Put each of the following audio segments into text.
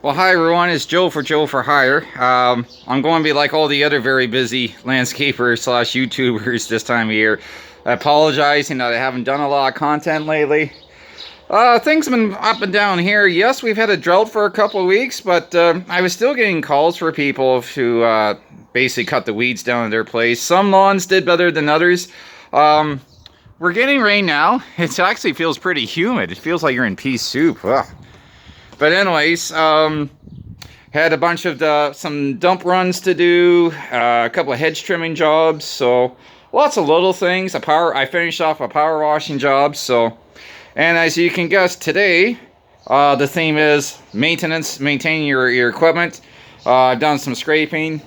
Well, hi everyone, it's Joe for Hire. I'm going to be like all the other very busy landscapers slash YouTubers this time of year. I apologize, that I haven't done a lot of content lately. Things have been up and down here. Yes, we've had a drought for a couple of weeks, but I was still getting calls for people to basically cut the weeds down in their place. Some lawns did better than others. We're getting rain now. It actually feels pretty humid. It feels like you're in pea soup. Ugh. But anyways, had a bunch of some dump runs to do, a couple of hedge trimming jobs, so lots of little things. I finished off a power washing job, and as you can guess today, the theme is maintenance, maintaining your equipment. I've done some scraping.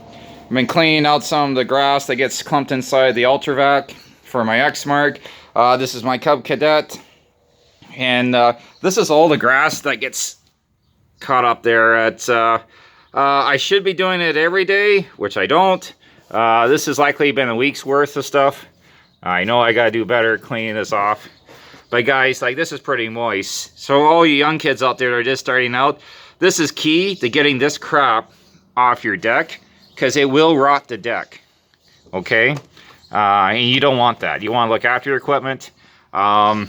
I've been cleaning out some of the grass that gets clumped inside the Ultravac for my X-Mark. This is my Cub Cadet, and this is all the grass that gets caught up there. I should be doing it every day, which I don't. This has likely been a week's worth of stuff. I know I gotta do better cleaning this off. But guys, like, this is pretty moist. So all you young kids out there that are just starting out, this is key to getting this crap off your deck, because it will rot the deck. Okay? And you don't want that. You want to look after your equipment. I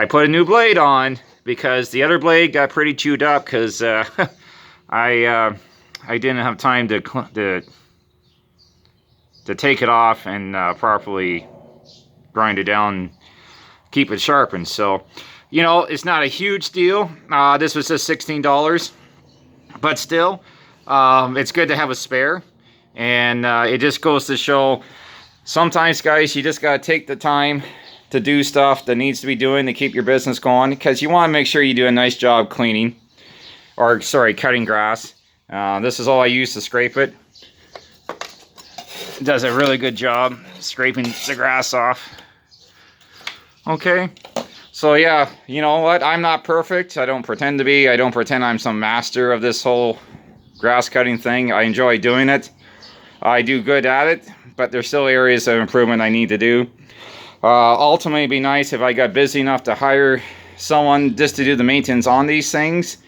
put a new blade on because the other blade got pretty chewed up because I didn't have time to take it off and properly grind it down and keep it sharpened. So, it's not a huge deal. This was just $16, but still, it's good to have a spare. And it just goes to show, sometimes, guys, you just got to take the time to do stuff that needs to be doing to keep your business going, because you want to make sure you do a nice job cleaning, or sorry, cutting grass. This is all I use to scrape it. It does a really good job scraping the grass off. Okay, so yeah, you know what? I'm not perfect. I don't pretend to be. I don't pretend I'm some master of this whole grass cutting thing. I enjoy doing it. I do good at it, but there's still areas of improvement I need to do. Ultimately, it'd be nice if I got busy enough to hire someone just to do the maintenance on these things,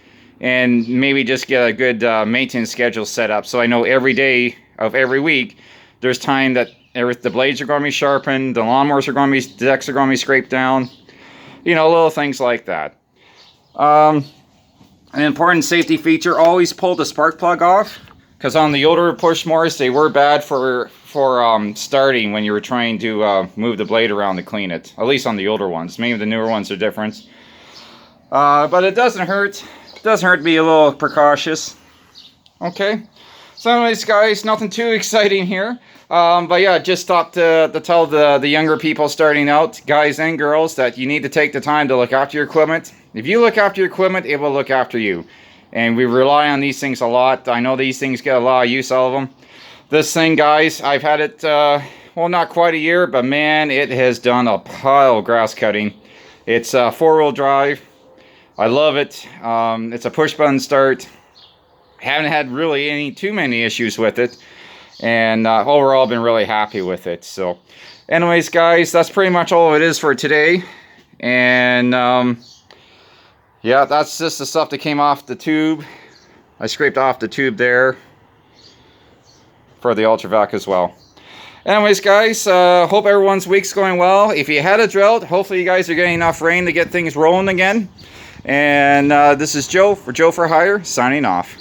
and maybe just get a good maintenance schedule set up, so I know every day of every week there's time that the blades are going to be sharpened, the lawnmowers are going to be, the decks are going to be scraped down, little things like that. An important safety feature: always pull the spark plug off, because on the older push mowers, they were bad for starting when you were trying to move the blade around to clean it. At least on the older ones. Maybe the newer ones are different. But it doesn't hurt. It doesn't hurt to be a little precautious. Okay. So anyways, guys, nothing too exciting here. But yeah, just thought to tell the younger people starting out, guys and girls, that you need to take the time to look after your equipment. If you look after your equipment, it will look after you. And we rely on these things a lot. I know these things get a lot of use out of them. This thing, guys, I've had it, well, not quite a year, but man, it has done a pile of grass cutting. It's four-wheel drive. I love it. It's a push-button start. Haven't had really too many issues with it. And overall, I've been really happy with it. So, anyways, guys, that's pretty much all it is for today. And, yeah, that's just the stuff that came off the tube. I scraped off the tube there for the Ultravac as well. Anyways, guys, hope everyone's week's going well. If you had a drought, hopefully you guys are getting enough rain to get things rolling again. And this is Joe for Hire, signing off.